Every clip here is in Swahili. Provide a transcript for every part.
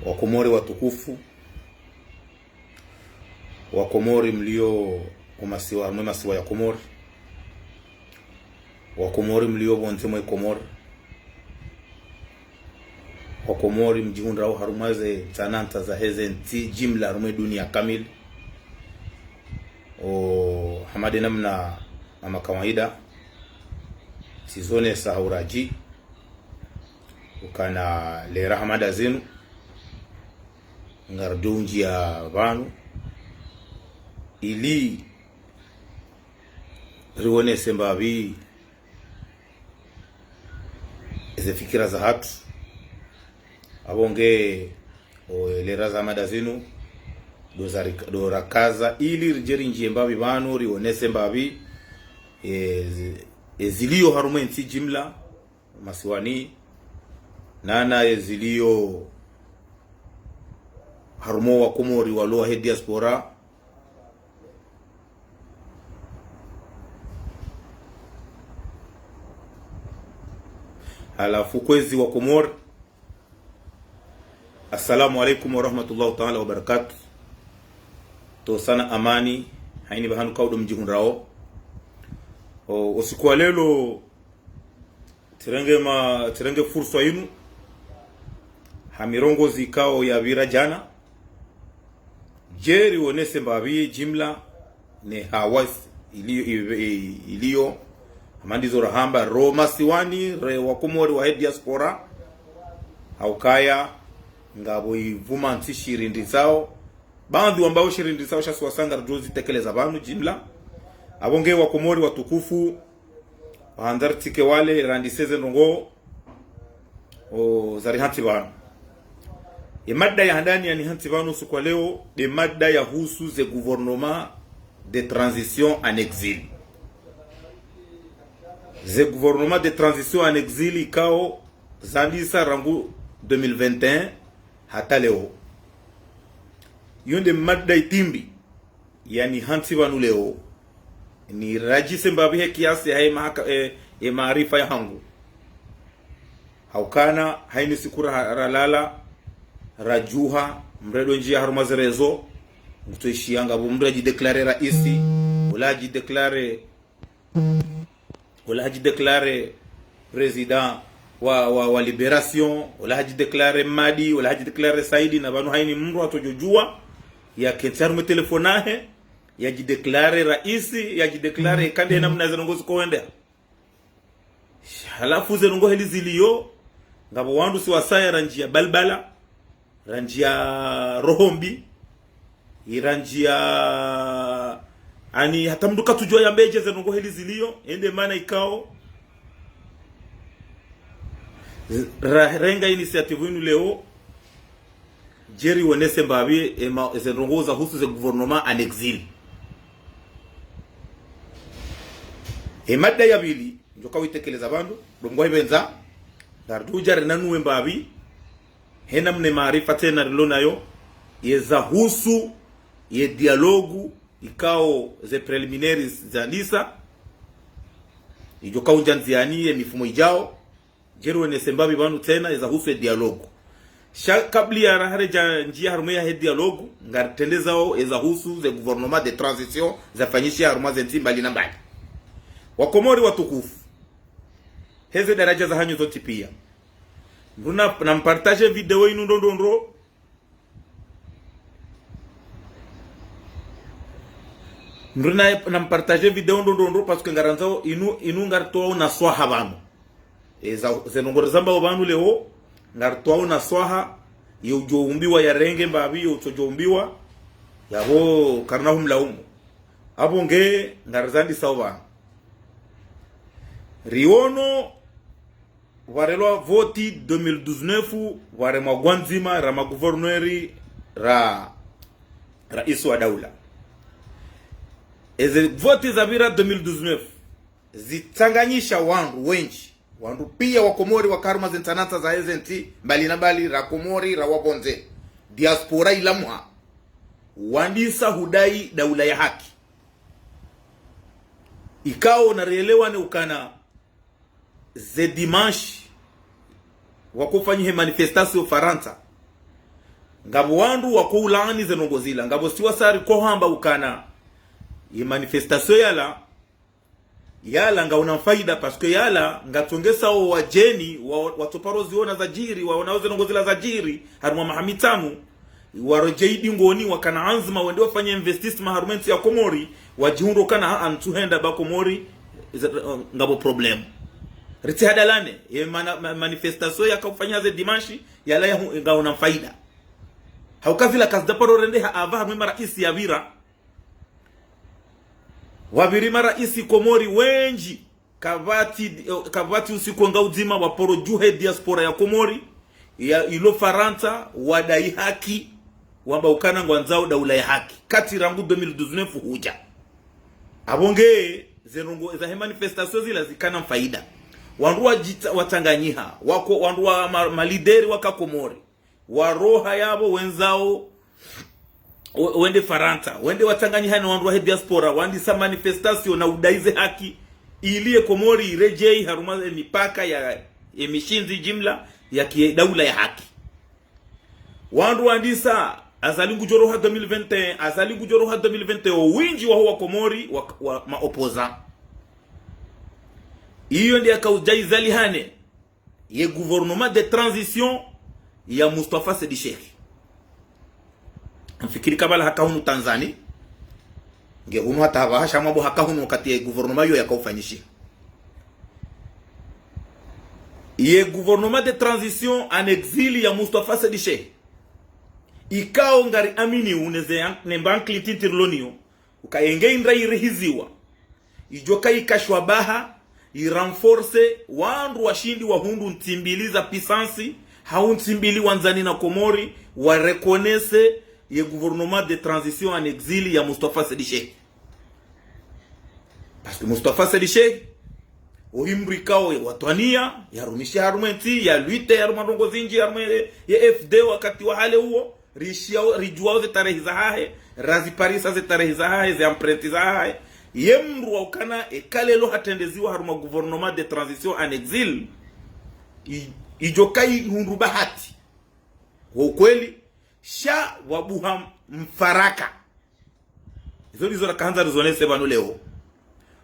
Wakomori watukufu, Wakomori mlio masiwa ya Komori, Wakomori mlio bonzemo Komori, Wakomori mjihundrao harumaze tananta za heze nti jimla harume dunia kamili. Hamade namna mama kawaida sizone sahauraji ukana le rahmada zenu ngardunji ya vanu ili riwone sembavi ze fikira za hatu abonge le rahmada zenu do rakaza ili rijeri njembavi vanu riwone sembavi ezilio harume nti jimla masiwani nana ezilio harumo wa Komori waloa he diaspora halafu kwezi wa Komori. Assalamu alaikum wa rahmatullahi ta'ala wa barakatuh. To sana amani haini bahanu kaudo mjihunrao usiku wa lelo tirenge fursa inu hamirongo zikao ya vira jana jeri wonese mbavi jimla ne hawas ilio amandizo rahamba Roma siwani re wa Komori wa diaspora haukaya ngabo ivuma nti shirindi sao bandu ambao shirindi sao shaswasanga rozi tekeleza banu jimla abonge wa Komori watukufu wahandartike wale randiseze ndongo zari hanti banu. Mada ya handani ya ni hanti banu kwa leo de mada ya husu ze gouvernement de transition en exil. Ze gouvernement de transition en exil ikao zalisa rangu 2021 hata leo. Yonde mada itimbi yani hanti banu leo ni rajise mbabihe kiasi hai maarifa ya hangu haukana haini sikura ralala rajuha mredo njia harumazerezo mtuishianga mreji deklare raisi ulaji deklare president wa liberation ulaji deklare madi ulaji deklare saidi na banu haini mru atojujua ya kentaru telefonahe yajideklare raisi yajideklare kande namna zinongozi koende halafu zinongo heli zilio ngabo wandu si wasaya ranjia balbala ranjia rohombi iranjia ani hata mduka tujua ya mbeje zinongo heli zilio ende mana ikao renga initiative inu leo jeri wonese mbabi zinongo za husu ze gouvernement en exil. Mada ya bili njoka witekeleza bandu dongo hibenza darduja renanuwe mbabi hena mne maarifa tena rilonayo yeza husu ye dialogu ikao ze preliminaries za lisa ijoka unjanziani ye mifumo ijao jeru ne sembabi bandu tena yeza husu ye dialogu kabli ya rahare njia harumea he dialogu ngartendezao yeza husu ze gouvernement de transition za fanyishi haruma zenti mbali na mbali. Wakomori watukufu heze daraja za hanyo zoti pia nduna nampartage video inu ndondondro nduna nampartage video ndondondro parce que ngaranzao inu ngartoa na swaha banu zenongore zamba obanu leo ngartoa na swaha yojoumbiwa ya renge mbabi yojoumbiwa yabo karnahum laumu abonge ngarzandi sawa Riono warelwa voti 2019 ware magwanzima ra maguverneri ra rais wa daula. Eze voti za vira 2019 zitanganyisha wandu wenji, wandu pia wa Komori wa karma zentanata za ezenti mbali na bali ra Komori ra wabonze diaspora ilamwa wandisa hudai daula ya haki. Ikao na reelewane ukana ze dimanche wakufanyihe manifestation Faranta ngabo wandu wakuulani zenongozila ngabo siwasari ko hamba ukana ye manifestation yala ngauna faida paske yala ngatongesa o wajeni watoparo ziona za jiri waona zenongozila za jiri haruma mahamitamu warojeidi ngoni wakana anzima wende wafanya investissement harumenti ya Komori wajihundo kana antuhenda ba Komori ngabo problem riti hadalane ye manifestation yakafanya ze dimanche yala ya ngauna faida haukavila kazdaparo rende ava haruma rais ya vira wabiri rais Komori wenji kavati usiku ngauzima waporo juhe diaspora ya Komori ya ilo Faranta wadai haki wamba ukana ngwanzao daula ya haki kati rangu 2019 huja abonge zenongo za manifestation zila zikana faida wanduwa watanganyiha wako wanduwa malideri waka Komori waroha yabo wenzao wende Faranta wende watanganyiha na wanduwa diaspora wandi sa manifestation na udaize haki ilie Komori irejei haruma mipaka ya emishinzi jimla ya daula ya haki. Wandu wandisa azalingu joroha 2021 azalingu joroha 2021 winji wa huwa Komori wa maopoza. Iyo ndi akaujai hane ye gouvernement de transition ya Mustafa Sedi Sheikh. Mfikiri kabala haka hunu Tanzania nge hunu hata habahasha mambo haka hunu wakati ya gouvernement yo yakaufanyishia. Ye gouvernement de transition en exil ya Mustafa Sedi Sheikh ikao ngari amini uneze nembankli titirlonio ukaenge indra irihiziwa ijoka ikashwabaha iranforce wandu washindi wa hundu ntimbiliza pisansi hau ntimbili wanzani na Komori warekonese ye gouvernement de transition en exil ya Mustafa Sedi Sheikh. Parce que Mustafa Sedi Sheikh ohimbri kao ya watwania ya rumisha harumenti ya luite ya rumadongo zinji ya FD wakati wa hale huo rijuao ze tarehi za hahe razi parisa ze tarehi za hahe ze amprenti za hahe yemru wa ukana ekalelo hatendeziwa haruma gouvernement de transition en exil ijokai hunruba hati wa ukweli sha wabuha mfaraka hizo kaanza rizonese banu leo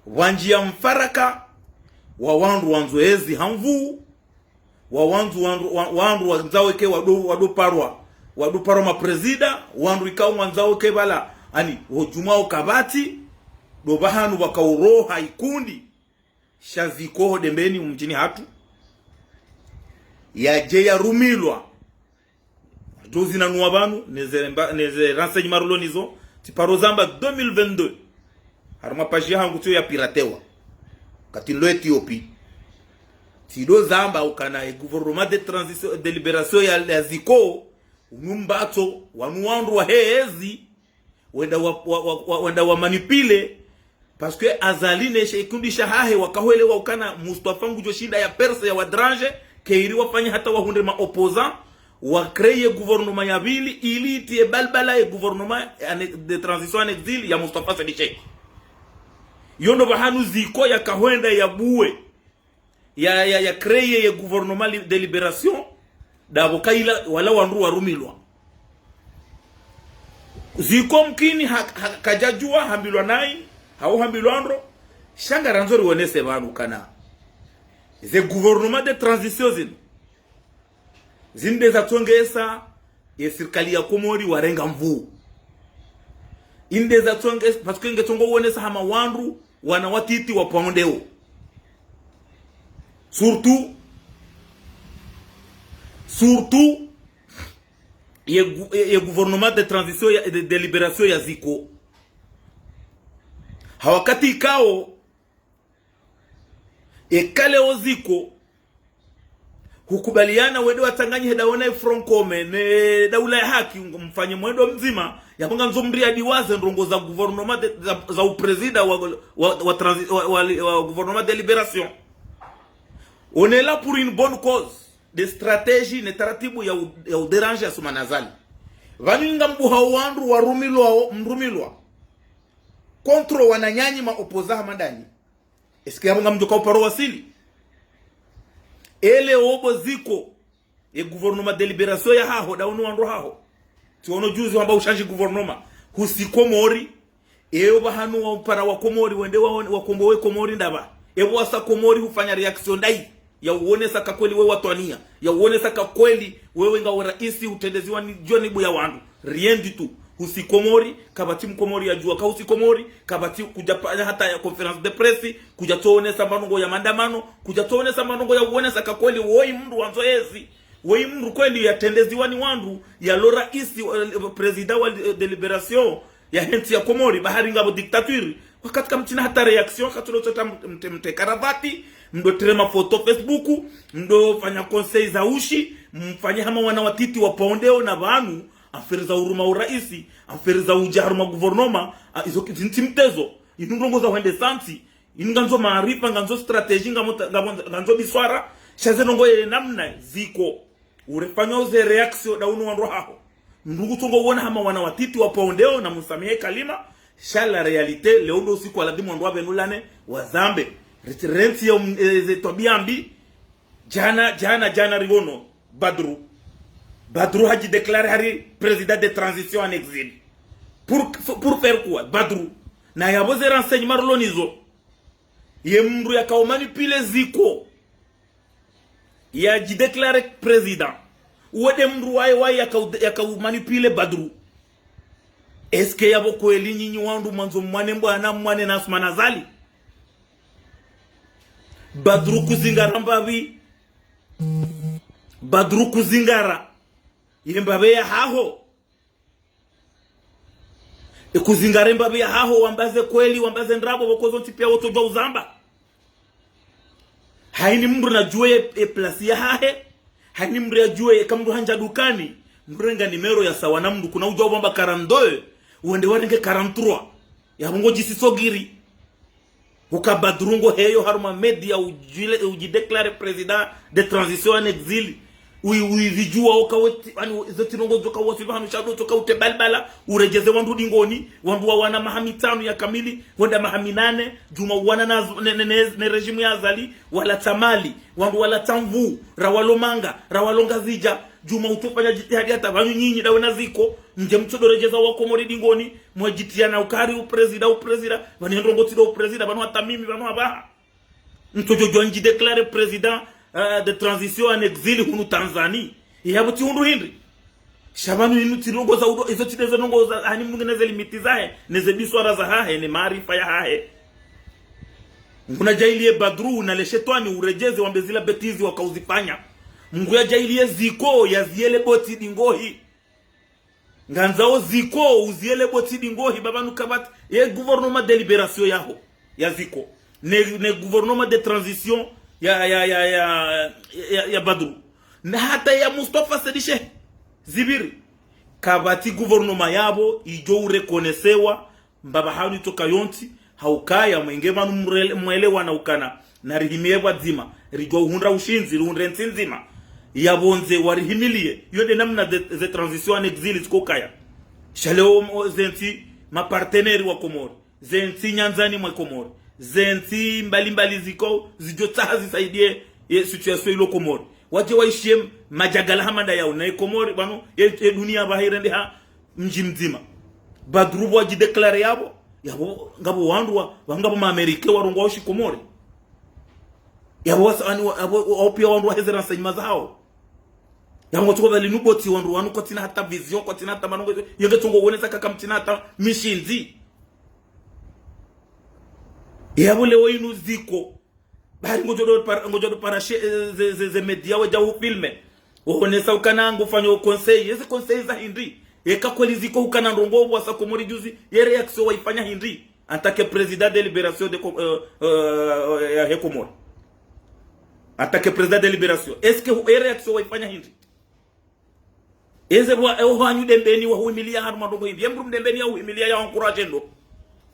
wanjia mfaraka wa wandu wanzoezi hamvu wa wandu wanzao ke wadu parwa maprezida wandu ikao wanzao ke bala ani hojumao kabati do bahanu wakauroha ikundi shaziko dembeni mjini hatu yaje ya rumilwa dozi na nuabanu neze renseignement rolonizo tiparo zamba 2022 haruma page hangu tu ya piratewa katinlo Ethiopia tido zamba ukana gouvernement de transition de libération ya ziko unumbato wanuandu wa hezi wenda wa manipile parce que azaline shekundi shahahe wakahwele wa ukana Mustafa ngujo shinda ya perse ya wadrange keiri wafanya hata wahunde ma opposant wa créer gouvernement ya vili ili tie balbala ya gouvernement de transition en exil ya Mustafa Sedi Sheikh. Yondo bahanu ziko ya kahwenda ya buwe ya créer ya gouvernement de libération dabo kaila wala wandu warumilwa ziko mkini kajajua hambilwa nai hau hambilwa andro shanga ranzori wonese banu kana ze gouvernement de transition zinde za tongesa ya serikali ya Komori warenga mvu inde za tongesa parce que ngetongo wonesa hama wandu wana watiti wa pondeo surtout ye gouvernement de transition ya de libération ya ziko hawakati ikao ekale oziko hukubaliana wede watanganyi hedaona Francome ne daula ya haki mfanye mwendo mzima ya kwanga nzomri adiwaze ndongo za gouvernement za upresida wa gouvernement de libération. On est là pour une bonne cause. Des stratégies ne taratibu ya déranger asuma nazali. Vaninga mbuha wandu mrumilwa. Kontro wananyanyi maopoza hamadani. Eske ya mga mjoka uparo wasili. Ele obo ziko ye gouvernement de libération ya haho daunu wandu haho. Tuono juzi wamba ushanji gouvernement. Husikomori. Eo bahanu wa upara wa komori wende wa kombowe komori ndaba. Eo wasa komori hufanya reaction dai. Ya uone saka kweli wewe watwania. Ya uone saka kweli wewe nga raisi utendeziwa ni jonibu ya wandu. Rien du tout. Usikomori kabati mkomori ya jua ka usikomori kabati kuja hata ya conference de presse kuja tuonesa manongo ya mandamano kuja tuonesa manongo ya uone saka kweli woi mndu wanzoezi woi mndu kweli yatendeziwa ni wandu ya lora isi president wa de libération ya henti ya komori bahari ngabo dictature wakati kama tina hata reaction katulo chota mte karavati ndo terema photo Facebook ndo fanya conseil za ushi mfanye hama wana watiti wa paondeo na banu aferi za uruma uraisi aferi za ujaruma guvernoma izo kintimtezo inungongo za wende santi inganzo maarifa nganzo strategy nganzo biswara shaze nongo ye namna ziko urefanya ze reaction da unu wandu haho ndungu tungo wona hama wana watiti wa paondeo na musamie kalima shala realite leo ndo siku aladimu wandu wabenulane wazambe retirenti ya tobiambi jana rigono Badrou haji déclaré hari président de transition en exil. Pour faire quoi? Badrou. Na yaboze renseignement lonizo. Ye mru ya kao manipule ziko. Ya ji déclaré président. Uwede mru wae ya kao manipule Badrou. Eske yabo kweli nyinyi wandu manzo mwane mbwana mwane na Asuma Nazali? Badrou kuzingara mbavi. Badrou kuzingara. Yembabe ya haho. Kuzingara mbabe ya haho wambaze kweli wambaze ndrabo wakozo ntipia woto do uzamba. Haini mru na juwe plasi ya hahe. Haini mru ya juwe kamru hanja dukani. Mrenga nimero ya sawa na mru kuna ujua wamba 42. Uende warenge 43. Ya mungo jisisogiri. Uka Badrungo heyo haruma media ujideklare president de transition en exil. Vijua okaweti ani zoti nongo zoka wosi vanu shado toka utebalbala urejeze wandu dingoni wandu wana mahami tano ya kamili wanda mahami 8 juma wana na rejimu ya azali wala tamali wandu wala tamvu rawalo manga rawalo ngazija juma utofanya jitihadi hata vanyu nyinyi dawe naziko nje mtodo rejeza wako mori dingoni mwajitiana ukari upresida vani ndongo tido upresida vanu atamimi vanu abaha mtojo jonji declare president de transition en exil hunu Tanzania yabuti hundu hindi shabanu inu tirongo za udo izo tidezo nongo za hani mungeneze limiti zahe neze biswara za hahe ne maarifa ya hahe nguna jailie Badrou na leshetwani urejeze wambezila betizi wakauzifanya mungu ya jailie ziko ya ziele boti dingohi nganzao ziko uziele boti dingohi babanu kabati ye gouvernement de libération yaho ya ziko ne gouvernement de transition ya Badrou na hata ya Mustafa Sedishe Zibiri kabati gouvernement yabo ijo urekonesewa mbaba hanu toka yonti haukaya mwengema mwelewa na ukana na rihimiebwa dzima rijo uhundra ushinzi ruhundre nzima yabonze warihimilie yode namna de transition en exil zikokaya shaleo zenti maparteneri wa Komori zenti nyanzani mwa Komori zenti mbalimbali ziko zijota zisaidie situation ilo Komori waje waishie majagala hamanda yao na Komori bano dunia bahirende ha mji mzima Badrou waji declare yabo ngabo wandu wangabo ma Amerika warongo oshi Komori yabo abo pia wandu hezera sanyima zao yango tuko bali nuboti wandu wanu kotina hata vision kotina hata manongo yenge tungo wonesa kaka mtina hata mishinzi yabo leo inu ziko bari ngojodo para ze media waja ufilme wonesa ukanango fanyo conseil yese conseil za hindi eka kweli ziko ukana ndongo wasa Komori juzi ye reaction waifanya hindi antake president de libération de ya Komori atake president de liberation. Est-ce que reaction waifanya hindi? Eze wa hanyu dembeni wa huimilia haruma ndongo hindi. Yembru mdembeni ya huimilia ya wankuraje ndo.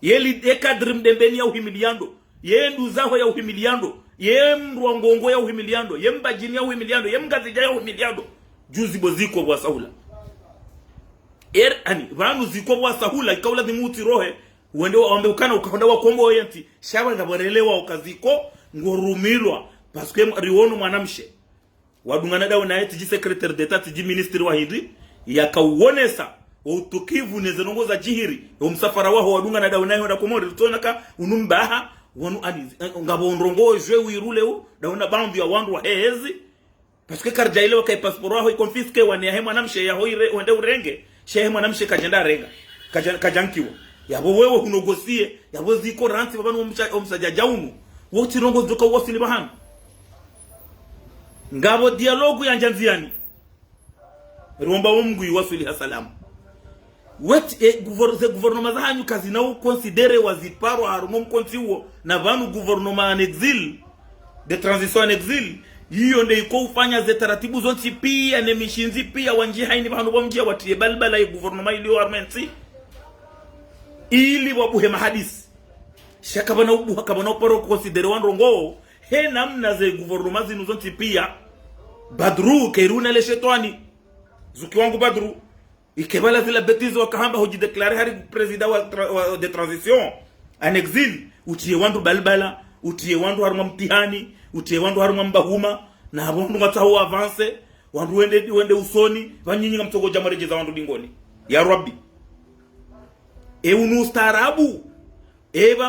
Yeli dekadri mdembeni ya uhimiliando. Yendu zaho ya uhimiliando. Yembru wa ngongo ya uhimiliando. Yemba jini ya uhimiliando. Yemgazija ya uhimiliando. Juzi boziko wa sahula. Ani vanu ziko wa sahula ikaula ni muti rohe. Uende wa ukana ukahonda wa kombo yenti. Shawa ngabarelewa ukaziko ngorumilwa. Paske riwonu mwanamshe. Wadungana dawo na tiji secretary d'etat tiji ministry wa hindi. Yakauonesa. Utukivu nezenongoza jihiri. Msafara waho wadungana dawo na honda komori. Tutonaka unumbaha. Wanu ani ngabo ndrongo jwe wirule u. Dawo bandu ya wandu wa hezi. Paske karja ile wakai passport waho ikonfiske wane hema namshe ya hoire wende urenge. Shehe mwanamshe kajenda renga. Kajankiwa. Yabo wewe hunogosie. Yabo ziko ransi babanu omsaja jaunu. Wote rongo zoka wosi ni bahanu. Ngabo dialogu ya njanziani. Rumba umgu iwasuli hasalamu. Wet gouvernement za hanyu kazi na considere waziparo harumo mkonti huo na vanu gouvernement en exil de transition en exil hiyo ndio iko ufanya ze taratibu zonti pia ne mishinzi pia wanji haini vanu bomjia watie balbala ya gouvernement ilio armenti ili wabuhe mahadisi shakabana ubuha kabana uparo considere wanrongo he namna ze gouvernement zinu zonti pia Badru keiruna le shetani zuki wangu Badru ikebala zile betizo wakahamba hujideklare hari president wa de transition en exil utie wandu balbala utie wandu haruma mtihani utie wandu haruma mbahuma na abondu ngataho avance wandu wende usoni vanyinyi ngamtoko jamarejeza wandu dingoni ya rabbi unu starabu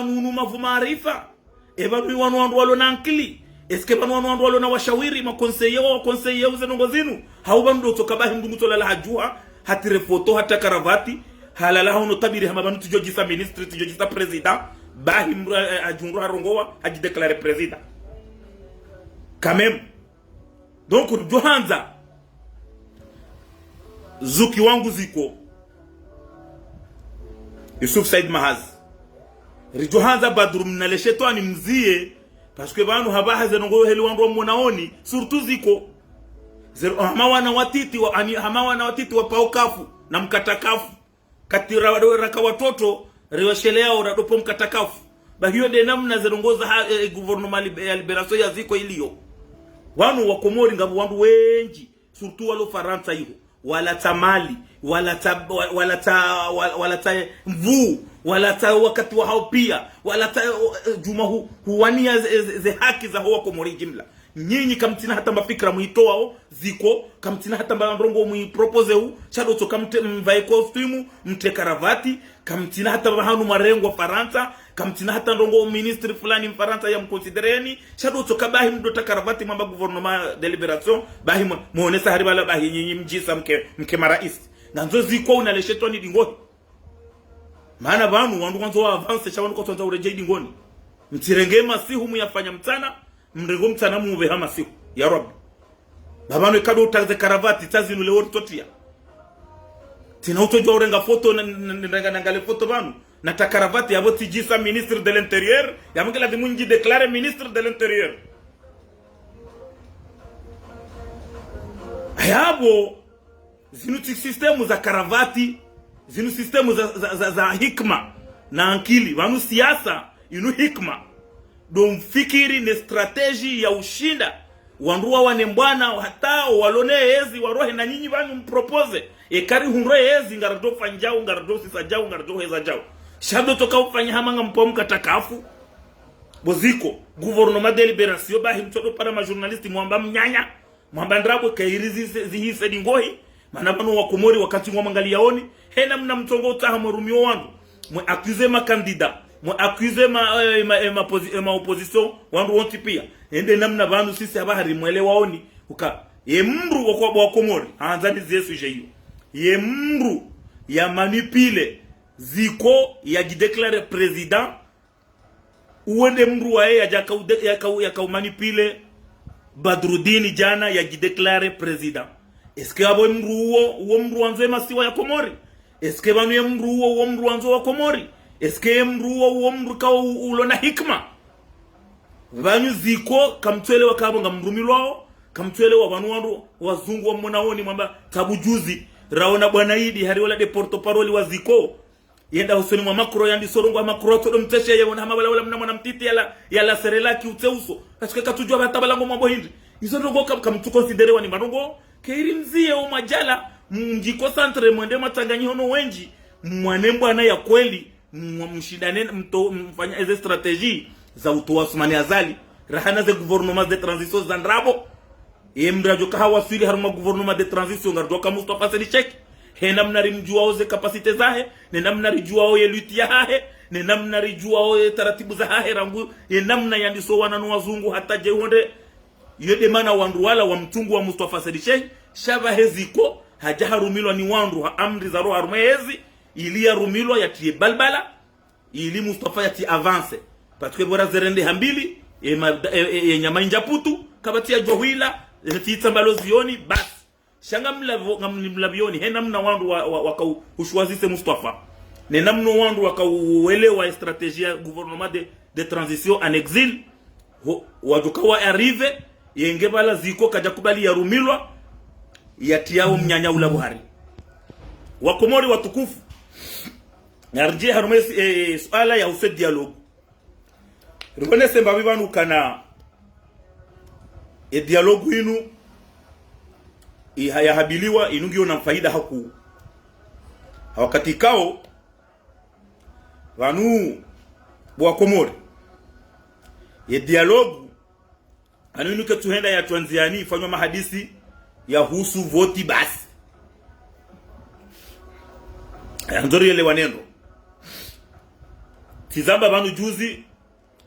nunu mavumarifa nunu wandu walo nankili eske wandu walo na washawiri wa konseye uzenongo zinu haubandu tokabahi ndungutola la hajua hatire foto hata karavati halala hono tabiri hamabanu tujojisa ministre tujojisa president bahi ajunru harongowa haji déclarer president quand même. Donc Johanza zuki wangu ziko Yusuf Said Mahaz Johanza Badru mnaleshetwani mzie parce que banu habaha zenongo heli wandu munaoni surtout ziko hamawana watiti wa paukafu na mkatakafu katira raka watoto riwashelea uradopo mkatakafu ba hiyo de namna zinongoza gouvernement ya liberation ya ziko ilio wanu wa Komori ngabu wandu wengi surtout walo Faransa hiyo wala tamali wala ta mvu wala ta wakati wa hao pia wala ta juma huwania ze haki za huwa Komori jimla nyinyi kamtina hata mafikra muitoao ziko kamtina hata mbandrongo muipropose hu chado to mvae costume mte karavati kamtina hata bahanu marengo Faransa kamtina hata ndongo ministre fulani Faransa ya mkonsidereni chado to kabahi mdota karavati mamba gouvernement de liberation bahi muonesa haribala bahi nyinyi mjisa mke marais nanzo ziko unaleshetwa ni dingoni maana banu wandu kwanza wa avance cha wandu kwa tonza ureje dingoni mtirenge masihu muyafanya mtana mrego mtana muve hama siku ya rabbi babano ikado utaze karavati tazinu le wortotia tina utojwa urenga foto nangale foto banu na ta karavati yabo tijisa ministre de l'intérieur yamngela dimunji déclarer ministre de l'intérieur ayabo zinu systemu za karavati zinu systemu za hikma na akili banu siasa inu hikma don fikiri ne strategy ya ushinda wanruwa wanembwana hata walone hezi warohe na nyinyi banyu mpropose ekari hunro hezi ngarado fanjao ngarado sisajao ngarado heza jao shado toka ufanya hamanga mpomka takafu boziko gouvernement de liberation bahi mtoto para ma journalist mwamba mnyanya mwamba ndrabo kairizi zihise dingohi maana banu wa Komori wakati mwangalia yaoni hena mna mtongo utahamurumio wangu mwe accuse ma candidat mo accuse ma opposition wandu wonti pia ende namna bandu sisi habari mwele waoni uka yemru wa Komori anzani zesu je hiyo yemru ya manipile ziko ya gideclare president uende mru wa ya manipile Badrudini jana ya gideclare president est-ce que abo mru uo mru anzema siwa ya Komori est-ce que banu mru uo mru anzo wa Komori est-ce que mru ka ulona hikma vanyu ziko kamtwele wakabo ngamrumilwao kamtwele wa vanwandu wazungu wa mnaoni mwamba tabujuzi raona bwana Idi hariola de porto paroli wa ziko yenda Hussein mwa makro yandi sorongo wa makro to mteshe yona hamabala wala mna mtiti yala serelaki uteuso katika katujua batabalango mambo hindi izo ndongo kamtu considere wani manongo keiri mzie o majala mjiko centre mwende matanganyi hono wenji mwanembwana ya kweli mshindane mfanya eze strategie za utoa Osmani Azali rahana ze gouvernement de transition za ndrabo mrajo kahawa swili haruma gouvernement de transition ngardoka Mustafa Sedi Sheikh hena mnarimjua oze kapasite zahe nena mnarijua oye luti ya hahe nena mnarijua oye taratibu za hahe rangu namna yandiso wananu wazungu hata jehonde yede mana wandu wala wa mtungu wa Mustafa Sedi Sheikh shaba heziko hajaharumilwa ni wandu amri za roho harumezi ili ya rumilwa ya tie balbala ili Mustafa ya ti avance parce que bora zerende hambili nyama injaputu kabati ya johila titsambalo zioni bas shanga mlavioni hena mna wandu wakaushwazise Mustafa nena mno wandu wakauelewa strategie ya gouvernement de transition en exil wajukawa arrive yengebala ziko kaja kubali ya rumilwa ya tiao mnyanya ula Buhari wakomori watukufu narje harumesi swala ya use dialogue ribone semba bivanu kana dialogue inu ihayahabiliwa inungio na faida haku wakati kao vanu wakomori dialogue anu inu ketuhenda ya tuanziani ifanywa mahadisi ya husu voti basi nzori yele wanendo tizamba vanu juzi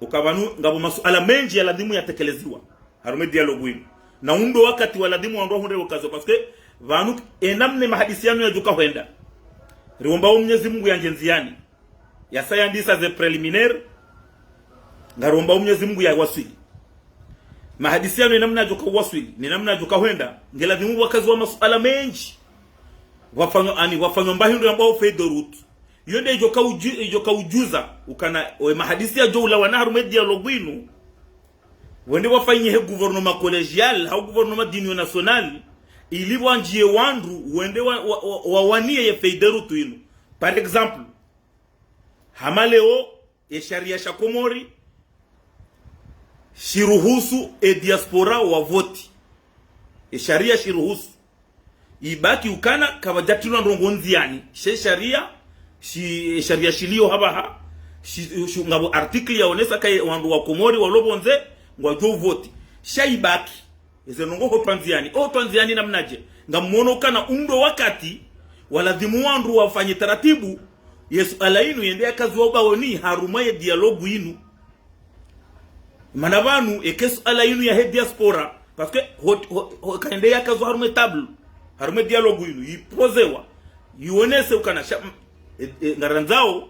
ukavanu ngabo masuala menji ya ladhimu yatekeleziwa harume dialogue winu na undo wakati wa ladhimu wandoa hunde wakazo paske vanu enamne mahadisiano ya juka huenda riomba Mwenyezi Mungu ya njenziani ya sayandisa ze preliminaire ngaromba Mwenyezi Mungu ya wasili mahadisiano enamna juka wasili ni namna juka huenda ngeladhimu wakazo wa masuala menji wafanywa mbahindu ambao feido route yonde ijoka ujuza ukana mahadisi ya joula wanaharume dialogue inu wende wafanye he gouvernement collegial au gouvernement d'union nationale ili wanjie wandu wende wawanie ye feido route inu par exemple hamaleo sharia shakomori shiruhusu diaspora wa voti sharia shiruhusu ibaki ukana kabajatino ndongonziani sharia sharia shilio habaha ngabo article ya onesa kai wandu wa Komori walobonze ngwajo voti shaibaki eze nongo ho twanziani namnaje ngamuono kana undo wakati waladhimu wandu wafanye taratibu Yesu alainu yende akazi wabawoni harumaye dialogue inu manavanu ekesu alainu ya he diaspora parce que kaende yakazo harume table harume dialogue inu ipozewa yuonese ukana ngaranzao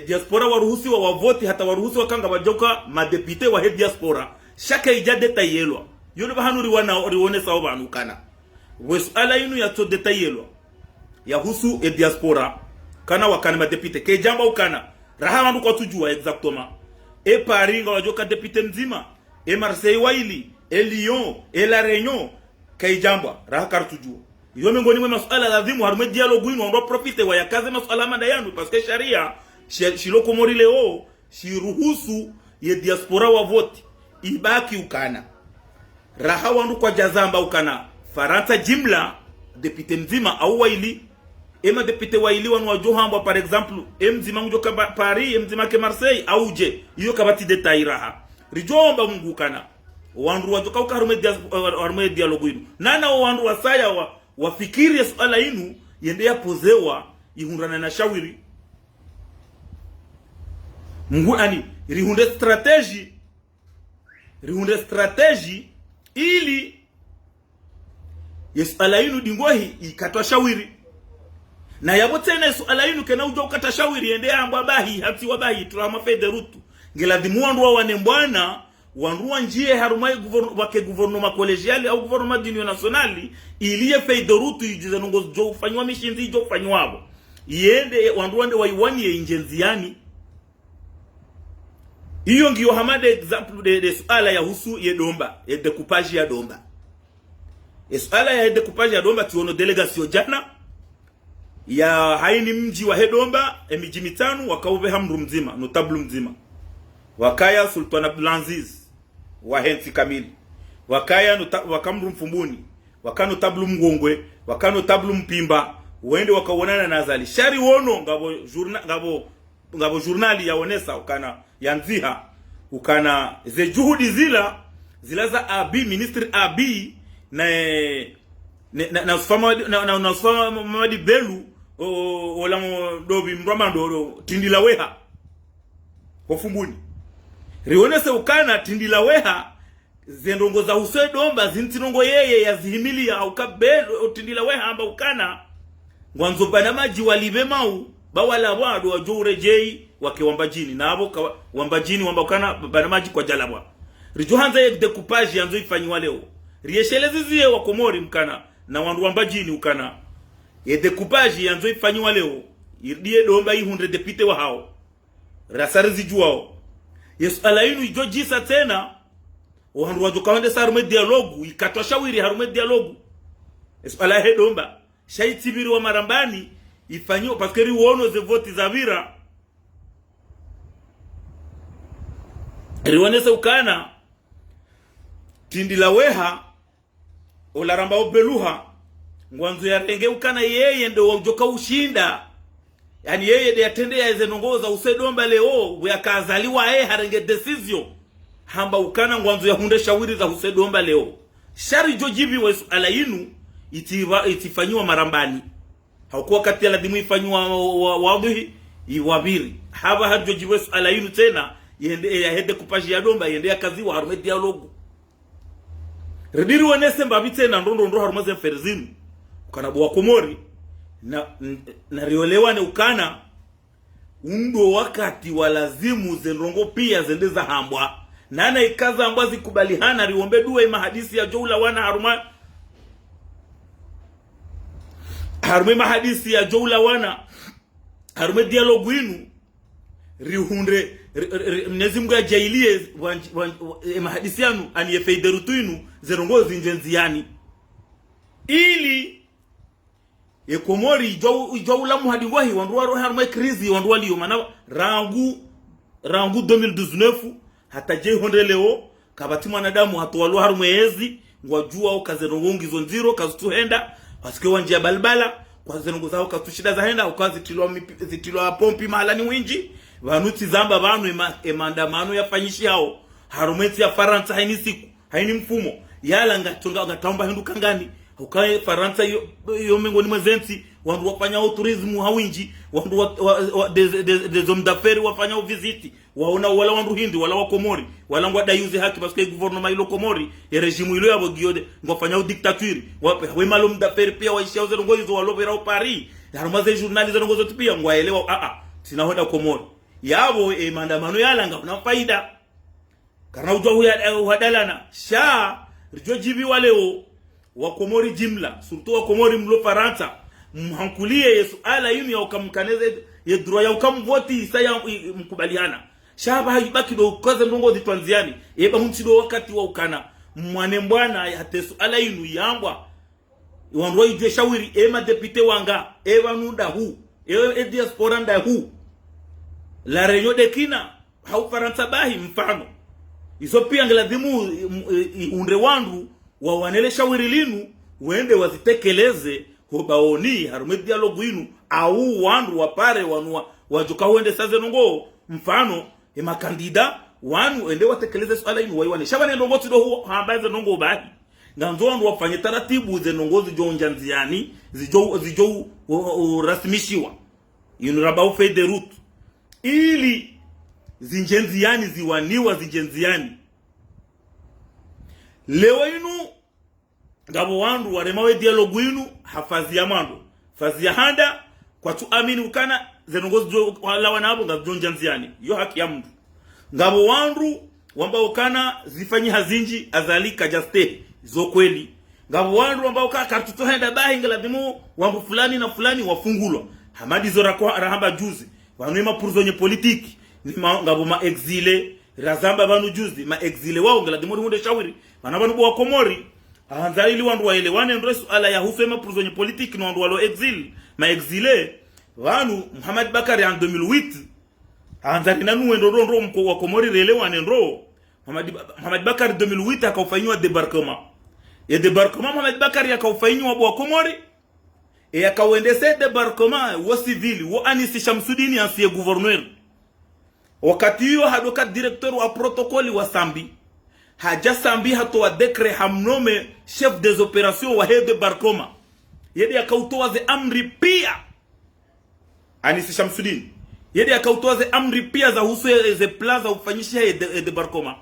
diaspora waruhusi wa wavoti hata waruhusi wakanga wajoka madepite wa he diaspora shaka ijade tayelwa yule bahanuri wana rionesa obanu kana wesu ala inu ya to detayelwa ya husu diaspora kana wakana madepite ke jamba ukana raha wandu kwa tujua exactement Paris wajoka depute mzima Marseille waili Lyon La Réunion kai jamba raha kartujua yo miongoni mwa masuala lazima harume dialogue inu ndo profite wa yakaze masuala manda yanu parce que sharia shilo Komori leo shiruhusu ye diaspora wa vote ibaki ukana raha wandu kwa jazamba ukana Faransa jimla depute mzima au waili depute waili wanu wajohamba par exemple mzima njoka Paris mzima ke Marseille au je hiyo kabati detail raha rijomba Mungu kana wandu wajoka ukarume dialogue inu nana wandu wasaya wafikiri swala inu yende yapozewa ihundana na shawiri Mungu ani rihunde strategy ili swala inu dingohi ikatwa shawiri na yabotene swala inu kena ujo ukata shawiri yende amba bahi hati wabahi tulama fede rutu ngeladhimu wandu wanembwana wanruwa njie harumai gouvernement collegial au gouvernement d'union nationale iliye feido rutu ijiza nungo jo ufanywa mishinzi jo ufanywa yende wanruwa nde waiwanie injenziani Iyo ngiyo hamade example de suala ya husu ye domba, ye decoupage ya domba. Suala ya decoupage ya domba tuono delegation jana ya haini mji wa Hedomba miji mitano wakauve hamru mzima, notablu mzima. Wakaya Sultan Abdulaziz wa Hensi Kamili. Wakaya wakamru Mfumbuni, wakano tablu Mgongwe, wakano tablu Mpimba, uende wakaonana na Azali. Shari wono ngabo journali ya onesa ukana yanziha ukana ze juhudi zila za abi ministry abi na usfama mamadi belu wala dobi mramando tindila weha kwa Fumbuni rionese ukana tindila weha zendongo za Usedomba zintinongo yeye ya zihimili ya ukabelo tindila weha amba ukana ngwanzo bana maji walibe mau bawala wadu wajure jei wake wambajini na abo wambajini wambakana bana maji kwa jalabwa rijohanza ye decoupage yanzo ifanywa leo rieshelezi ziye wa Komori mkana na wandu wambajini ukana ye decoupage yanzo ifanywa leo irdie domba 100 depute wa hao rasarizi juao yesu alainu ijojisa tena wandu wajokawande sarume dialogu ikatwashawiri harume dialogu yesu alahe domba shaitibiri wa marambani ifanywa paskeri uono ze voti za vira riwanese ukana tindila weha olaramba obeluha ngwanzo ya renge ukana yeye ndo wajoka ushinda yani yeye de atende ya zenongoza Usedomba leo yakazaliwa harenge decision hamba ukana ngwanzo ya hunde shawiri za Usedomba leo shari jojibi wa alainu itifanywa marambani hakuwa kati ya ladimu ifanywa wadhi iwabiri haba hajojibi wa alainu tena yende ya hede kupaji ya domba yende ya kazi wa harume dialogu rediri wanese mbabi tena ndondo harumaze ferzinu ukana bwa Komori na riolewane ukana undo wakati walazimu zenrongo pia zendeza hambwa nana ikaza ambwa zikubalihana riombe duwe mahadisi ya joula wana harume mahadisi ya joula wana harume dialogu inu rihunde Mwenyezi Mungu ajailie mahadisi yanu aniyefeiderutu inu zerongo zinjenziani ili Komori ijawula muhadingwahi wanduwa roha harume krizi wanduwa liyo mana rangu 2019 hata jei honde leo kabati mwanadamu hatuwalu harume ezi ngwajua ukazerongo ngizo nziro kazutuhenda wasike wanjia balbala kwa zerongo zao kazutushida za henda ukazitilwa pompi mahalani winji vanuti zamba vanu emandamano yafanyishi hao harumeti ya Faransa haini siku haini mfumo yala ngataomba hindu kangani ukae Faransa yo mengoni mwezenti wandu wafanya tourism hawinji wandu des hommes d'affaires wafanya visiti waona wala wandu hindi wala wa Komori wala ngwada yuze haki paske gouvernement ilo Komori ya regime ilo yabo giode ngofanya dictature we malum d'affaires pia waishia uze ngozo walobera Paris harumaze journalism ngozo pia ngwaelewa sina hoda Komori yabo maandamano yalanga una faida karna ujwa uhadalana sha rijojibi waleo wa Komori jimla surtout wa Komori mlo Faransa mhankulie yesu ala yinu ya ukamkaneze ye droit ya ukamvoti isaya mkubaliana shaba haibaki do kaze ndongo zitwanziani eba mchido wakati wa ukana mwane mbwana ya tesu ala yinu yambwa wanroi ijwe shawiri depute wanga eba nunda hu diaspora nda hu la reunion de kina hau Faransa bahi mfano iso pia ngelazimu unre wandu wa wanele shawiri linu uende wazitekeleze hobaoni harume dialogu inu au wandu wapare wanua wajuka uende saze nongo mfano makandida wanu ende watekeleze swala inu waiwane shabane nongo tido huo hambaze nongo bahi nganzo wandu wafanye taratibu ze nongo zijonja nziani zijo rasmishiwa inu rabau fede route ili zinjenziani ziwaniwa zinjenziani leo inu ngabo wandu waremawe dialogu inu hafazi ya mando fazi ya handa kwa tu amini ukana zenongozi wala wanabo ngajonja nziani yo haki ya mtu ngabo wandu wamba ukana zifanyi hazinji azalika jaste zo kweli ngabo wandu wamba ukana kartuto henda bahi ngeladimu wambu fulani na fulani wafungulwa hamadi zora kwa rahamba juzi wanwema purzonye politiki ngabo ma exile razamba banu juzi ma exile wao ngela dimori hunde shawiri mana banu bo Komori ahanza ili wandu waelewane ndo suala ya husema prisonnier politique no wandu walo exile ma exile wanu Muhammad Bakari en 2008 ahanza nanu ndo mko wa Komori relewane ndo Muhammad Bakari 2008 akaufanywa débarquement et débarquement Muhammad Bakari akaufanywa bo Komori et akauendese débarquement wo civil wo Anisi Shamsudini ancien gouverneur wakati hiyo hadoka directeur wa protocole wa Sambi haja Sambi hatoa decret hamnome chef des opérations wa head débarquement yedi akautoa ze amri pia Anisi Shamsudini yedi akautoa ze amri pia za husu ze plaza ufanyisha débarquement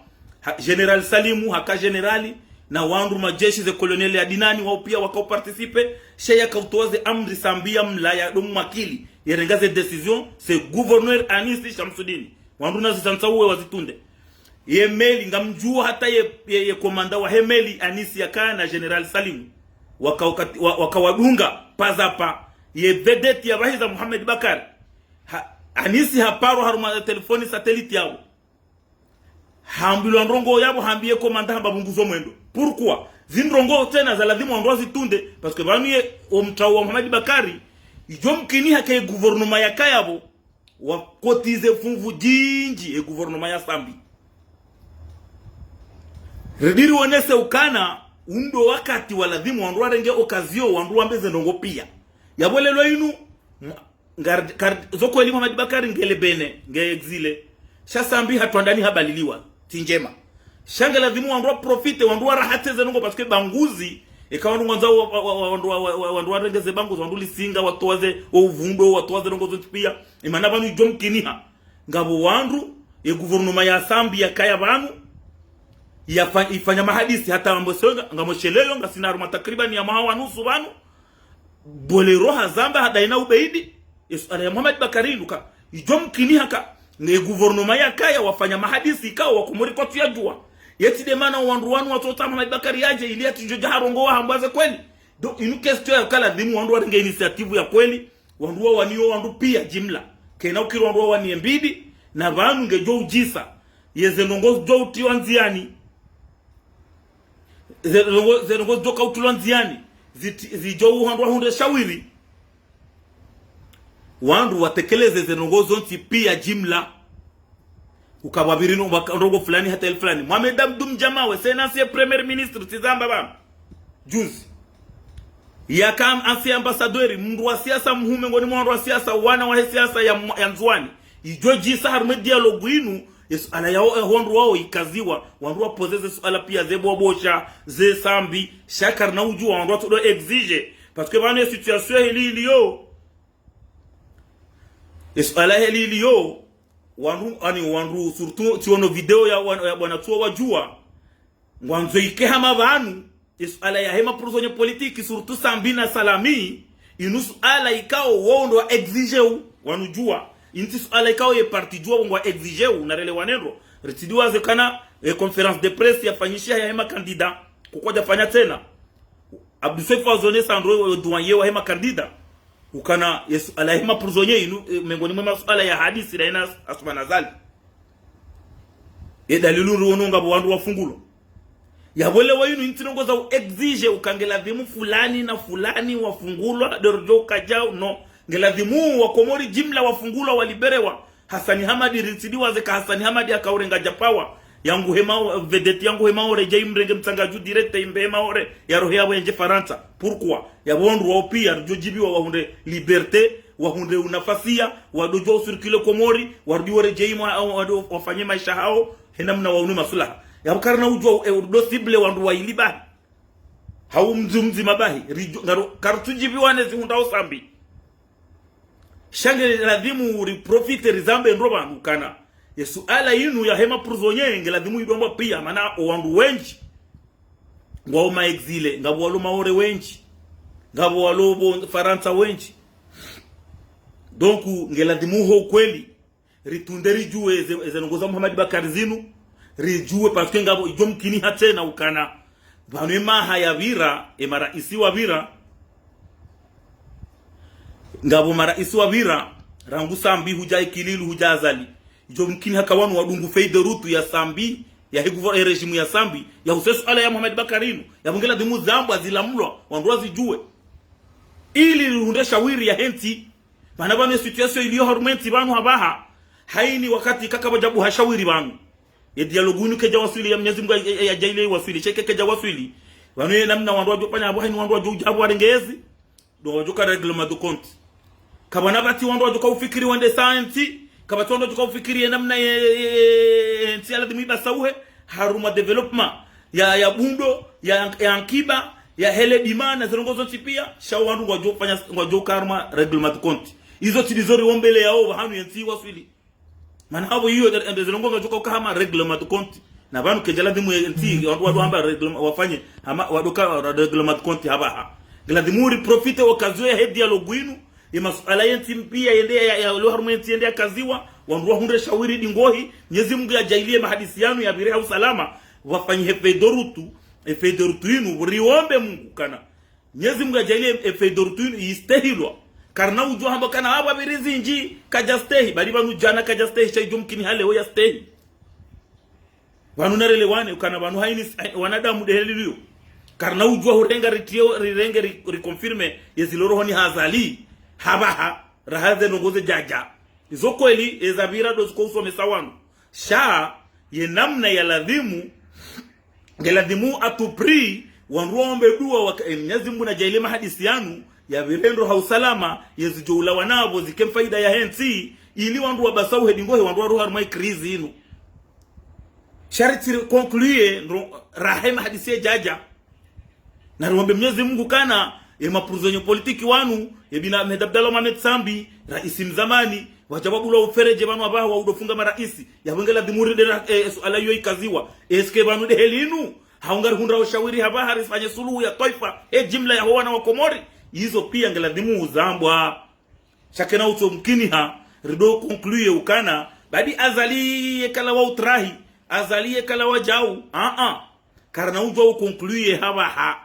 General Salimu haka generali na wandu majeshi ze koloneli ya dinani wao pia wakao participe sheya kautoaze amri Sambia mlaya domu makili yerengaze decision c'est gouverneur Anisi Shamsudini wandu na zitansawe wazitunde ye meli ngamjua hata ye komanda wa hemeli Anisi yakaya na General Salimu wakawadunga pazapa ye vedette ya bahiza Muhammad Bakari Anisi haparo haruma telefoni satellite yao hambilo ndrongo yabo hambiye komanda hamba bunguzo mwendo pourquoi zindrongo tena za lazima ndo zitunde parce que bamie omtawa Muhammad Bakari ijomkini hake gouvernement ya kayabo wakotize funvu jinji e gouvernement ya Sambi rediri wonese ukana undo wakati wa lazima ndo arenge okazio wandu ambeze ndongo pia yabolelo inu zoko eli Muhammad Bakari ngele bene nge exile Sambi hatwandani habaliliwa tinjema shangela dhimu wandu profite wandu rahate zenongo parce que banguzi ikawandu ngonza wandu warengeze banguzi wandu lisinga watoaze uvundo watoaze nongo zotipia imana banu jomkiniha ngabo wandu e gouvernement ya Sambi ya kaya banu ifanya mahadisi hata ambosonga ngamosheleyo ngasinaru matakriban ya mahawa nusu banu bolero hazamba hadaina ubeidi ala ya Muhammad Bakari luka jomkiniha ka ne gouvernement ya kaya wafanya mahadisi ikawa wakumuri kwa tuyajua yeti de mana wandu wanu watota Muhammad Bakari yaje ili atujoja harongo wa hambaze kweli donc une question ya kala dhimu wandu waringa initiative ya kweli wandu wa waniyo wandu pia jimla kena ukiri wandu wa wani mbidi na vanu ngejo ujisa yeze nongozi jo utiwa nziani ze nongozi jo kautulwa nziani zijo wandu wa hunde shawiri wandu watekeleze zenongozo nti pia jimla ukababirino ndogo fulani hata el fulani Mohamed Abdum Jamawe senansi premier ministre tizamba baba juzi yakam ancien ambassadeur mndu wa siasa mhume ngoni mwandu wa siasa wana wa siasa ya Nzwani ijoji sahar dialogue inu yesu ala ya wandu wao ikaziwa wandu wa pozeze suala pia zebo bosha ze Sambi shakar na ujua wandu to exige parce que bana situation hili iliyo ala hili iliyo wandu surtout tiono video ya bwana tuwa wajua ngwanzo ikehama banu ala ya hema prisonnier politique surtout Sambi na Salami inusu ala ikao wondo wa exige wanujua inti ala ikao ye parti jua ngwa exige na rele wanendo retidiwa zekana conference de presse ya fanyishia ya hema candidat kukoja fanya tena Abdou Seif Fazone Sandro doyen wa hema candidat ukana yesu ala hema prisonnier inu mengoni mwa masuala ya hadisi na ina asuma nazali dalilu ruononga wandu wafungulo yabole wayinu intinongo za exige ukangela dhimu fulani na fulani wafungulwa dorjo kajao no ngela dhimu wa Komori jimla wafungulwa waliberewa Hasani Hamadi ritidiwa zeka Hasani Hamadi akaurenga japawa yangu hema vedette yangu hema ore jaimrenge mtangaju direct imbe hema ore ya rohia wenje Faransa pourquoi ya bondu wao pia jojibiwa wahunde liberté wahunde unafasia wadojo circule Komori warudi ore jaima wafanye maisha hao henamna waunu masulaha ya bukarna ujo do sible wandu wa iliba hau mzumzi mabahi ngaro kartujibiwane zihunda Sambi shange ladhimu riprofite rizambe nroba ukana yesu ala inu ya hema prisonnier ngeladhimu idomba pia mana wandu wenji ngwa ma exile ngabo walo maore wenji ngabo walo Faransa wenji donc ngeladhimu ho kweli ritunderi juwe ezenongoza Muhammad Bakari zinu rijuwe parce que ngabo ijomkini hatena ukana banema haya vira emara isiwa vira ngabo mara iswa vira rangu Sambi huja ikililu huja azali jo mkini hakawanu wadungu feide rutu ya sambi ya higuva rejimu ya sambi ya usesu ala ya Muhammad Bakarinu ya bungela dimu zambu azilamulwa wanduwa zijue ili runde shawiri ya henti manabane situation iliyo hormenti banu habaha haini wakati kaka wajabu hashawiri banu ya dialogu inu keja waswili ya Mwenyezi Mungu ya jaile waswili cheke keja waswili wanu namna wanduwa jopanya abu haini wanduwa jojabu warengezi do wajuka reglement de compte kabana bati wanduwa joka ufikiri wande science kabati wanduwa joka ufikiri namna nti ala dimi basauhe haruma development ya bundo ya ankiba ya hele dimana zirongozo tipia shawandu wajofanya wajokarma reglement de compte hizo tilizori wombele yao hanu yanti waswili maana hapo hiyo zirongozo joka kama reglement de compte na banu kejala dimu yanti watu amba reglement wafanye ama wadoka reglement de compte haba gladimuri profite wakazoe ya dialogue inu ya masuala yanti mpia yende ya lo harmenti yende kaziwa wanduwa hunde shawiri dingohi Mwenyezi Mungu ajailie mahadisi yanu ya bireha usalama wafanye hefedorutu inu riombe Mungu kana Mwenyezi Mungu ajailie hefedorutu inu istehilwa karna ujua hamba kana haba birizi nji kajastehi bali banu jana kajastehi chaijo mkini hale hoya stehi wanu narelewane kana wanu haini wanadamu deheliyo karna ujua hurenga rirenge rikonfirme yezilorohoni hazali habaha rahaze nongoze jaja izo kweli ezabira doziko usome sawanu sha ye namna ya ladhimu ngeladhimu atupri wanruombe dua wa Mwenyezi Mungu na jaile mahadisi yanu ya virendo hausalama yezijoula wanabo zikemfaida ya henti ili wandu wa basau hedingohe wandu wa ruha rumai krizi inu shariti conclue rahema hadisi jaja na ruombe Mwenyezi Mungu kana ya mapuruzonyo politiki wanu ya bina Abdallah Mohamed Sambi raisi mzamani wajababu la ufereje banu abaha wa udofunga maraisi ya wengela dimuri de suala yoy kaziwa eske banu de helinu haungar hundra ushawiri habaha risfanye suluhu ya taifa jimla ya wana wa Komori hizo pia ngela dimu zambwa shakena uto mkini ha rido conclue ukana badi azali kala wa utrahi azali kala wa jau karna ujo conclue habaha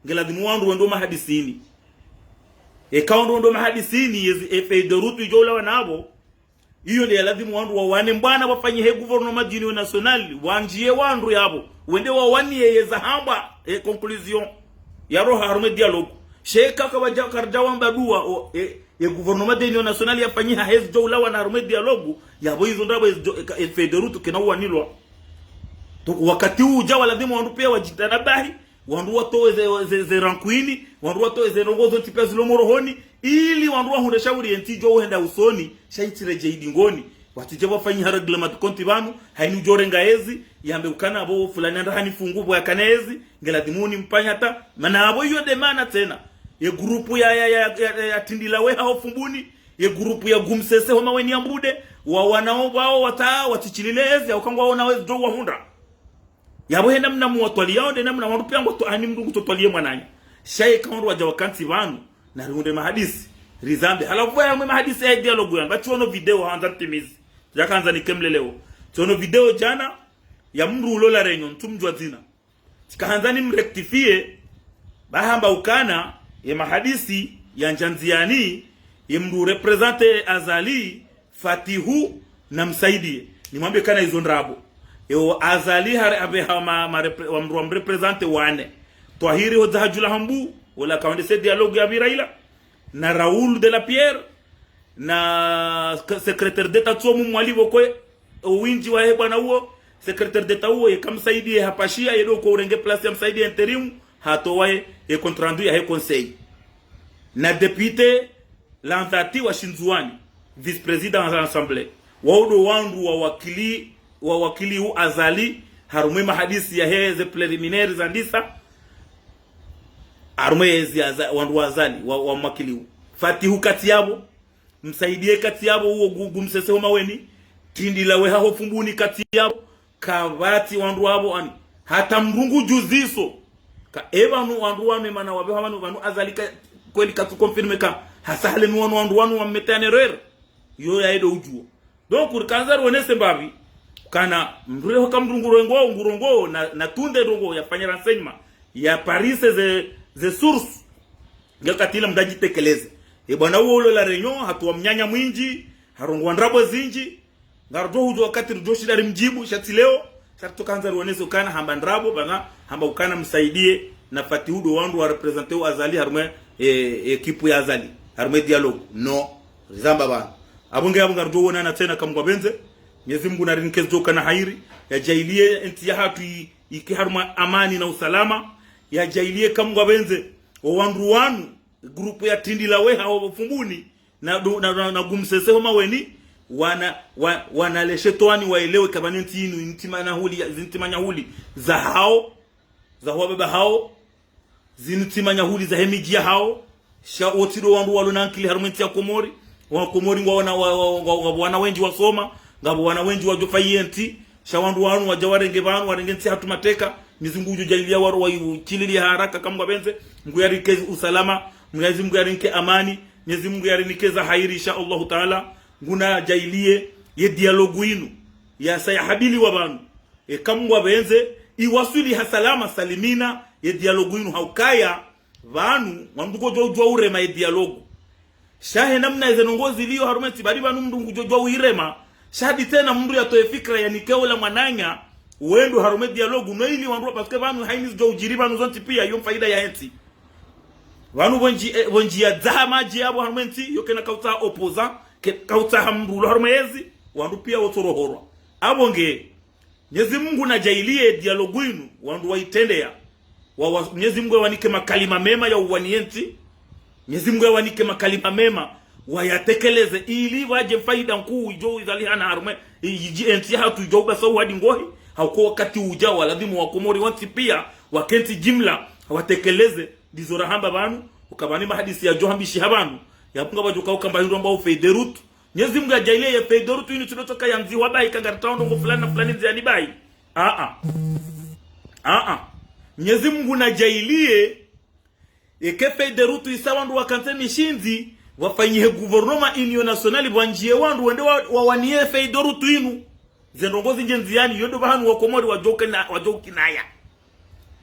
ngela dimu wandu ndo mahadisini kaundo ndo mahadisini yezi dorutu jola wanabo hiyo ndio lazima wandu wawane mbana wafanye he gouvernement d'union nationale wanjie wandu yabo wende wawanie yeza hamba conclusion ya roha harume dialogue sheka kwa wajakarja wamba dua ye gouvernement d'union nationale yafanyia hez jola wana harume dialogue yabo hizo ndabo dorutu kina wanilwa to wakati uja lazima wandu pia wajitanabahi wandu watoe ze rankwini wandu watoe ze rongozo tipa zilomorohoni ili wandu hunde shauri entijo uhenda usoni shaitire jeidi ngoni watije wafanyi reglement konti banu hainu jorenga ezi yambe ukana abo fulani anda hani fungubo ya kanezi ngela dimuni mpanya ta mana abo hiyo demana tena ye grupu ya tindila we hao fumbuni ye grupu ya gumsese homa weni ambude wa wanao bao wata watichililezi au kangwa wana wezi do wahunda yabo henda mnamu watwali yao de namna wandu pia ngoto ani mndungu totwalie mwananya shaye kaundu waja wakanti banu na runde mahadisi rizambe halafu ya mahadisi ya dialogue yan bachuono video hanza timizi jakanza nikemleleo tuono video jana ya mru ulola renyon tumjwa zina tikahanza ni mrektifie bahamba ukana ya mahadisi ya njanziani ya mru represente azali fatihu na msaidie nimwambie kana hizo ndrabo yo azali hare abe wa mru represente wane twahiri ho zahajula hambu wala kaunde se dialogue ya Biraila na Raoul de la Pierre na secrétaire d'etat tsomu mwalivo kwe winji wa bwana huo secrétaire d'etat huo yekamsaidie hapashia yedo ko urenge place ya msaidie interim hatowae compte rendu ya conseil na député Lanzati wa Shinzuani vice président de l'assemblée waudo wandu wa wakili hu azali harume mahadisi ya heze preliminaires zandisa arumezi wandu wazali wa makili hu fatihu kati yabo msaidie kati yabo huo gumsese homa weni tindila we haho fumbuni kati yabo kavati wandu wabo ani hata mrungu juziso ka ebanu wandu wame mana wabe wanu azalika kweli katu confirme ka hasale mi wandu wa metanerer yo ya edo ujuo donc urkanzar wonese mbabi kana mrule hoka ngurongo na tunde rongo ya fanya renseignement ya Paris ze source ngakatila mdajitekeleze bwana huo ulo la renyo hatuwa mnyanya mwinji harongo ndrabo zinji ngardo huzo wakati rdo shida mjibu shati leo shati kanza ruonezo kana hamba ndrabo bana hamba ukana msaidie na fatihudo wandu wa represente wa Azali harume ekipu ya Azali harume dialogue no zamba bana abunge ngardo wona na tena kamgwa benze Mwenyezi Mungu na rinkezo kana hairi ya jailie enti ya hatu iki haruma amani na usalama ya jailie kamgwa benze wa wandu wanu grupu ya tindi la weha wa fumbuni na gumsese homa weni wana leshetwani waelewe kabani ntinu zintimanya huli za hao za huwa baba hao zintimanya huli za hemijia hao sha otido wandu walu nankili harumenti ya Komori wa Komori wana wenji wasoma ngabo wana wenji wajofayenti sha wandu wanu wajawarenge banu warengenti hatumateka mizungu jailia waro wa chilili haraka kamgwa benze Mungu yarike usalama Mwenyezi Mungu yarinke amani Mwenyezi Mungu yarinikeza hairi insha Allah Taala nguna jailie ye dialogu inu ya sayahabili wa banu kamgwa benze iwasuli hasalama salimina ye dialogu inu haukaya banu wanduko jojwa urema ye dialogu shahe namna izenongozi liyo harumeti bari banu mndungu jojwa urema shadi tena mndu ya toe fikra ya nikeola mwananya uendu harume dialogu no ili wandu paske banu haini jo ujiriba nuzonti pia yo faida ya enti wanu bonji ya zahamaji abo harumenti yo kena kauta opoza kauta hamru harumezi wandu pia wotorohorwa abonge Mwenyezi Mungu na jailie dialogu inu wandu waitendea Mwenyezi Mungu wanike makalima mema ya uwanienti Mwenyezi Mungu wanike makalima mema wayatekeleze ili waje faida nkuu jo izalihana harume enti hatu jo basa wadi ngohi hauko wakati ujao waladhimu wa Komori wanti pia wakenti jimla watekeleze dizora hamba banu ukabani mahadisi ya Johambi Shihabanu yapunga bajuka ukamba hindo ambao feiderut Mwenyezi Mungu ajailie ya feiderut yini tunotoka ya mzi wabai kangartaundo ngo fulani na fulani nziani bai Mwenyezi Mungu na jailie eke feiderut isawandu wakanteni shinzi wafanyihe guvernoma inyo nationali wanjie wandu wende wawanie feiderut inu zenongozi njenziani yondo bahanu wa Komori wajoki naya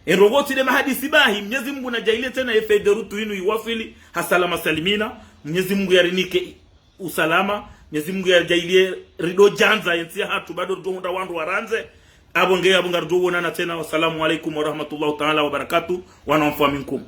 enrogoti de mahadisi bahi Mwenyezi Mungu na jailie tena feiderutu inu iwasili hasalama salimina Mwenyezi Mungu yarinike usalama Mwenyezi Mungu yajailie rido janza yensi hatu bado ndohunda wandu waranze abonge abunga rujo wona na tena wasalamu alaikum wa rahmatullahi ta'ala wa barakatuh wa nafaminkum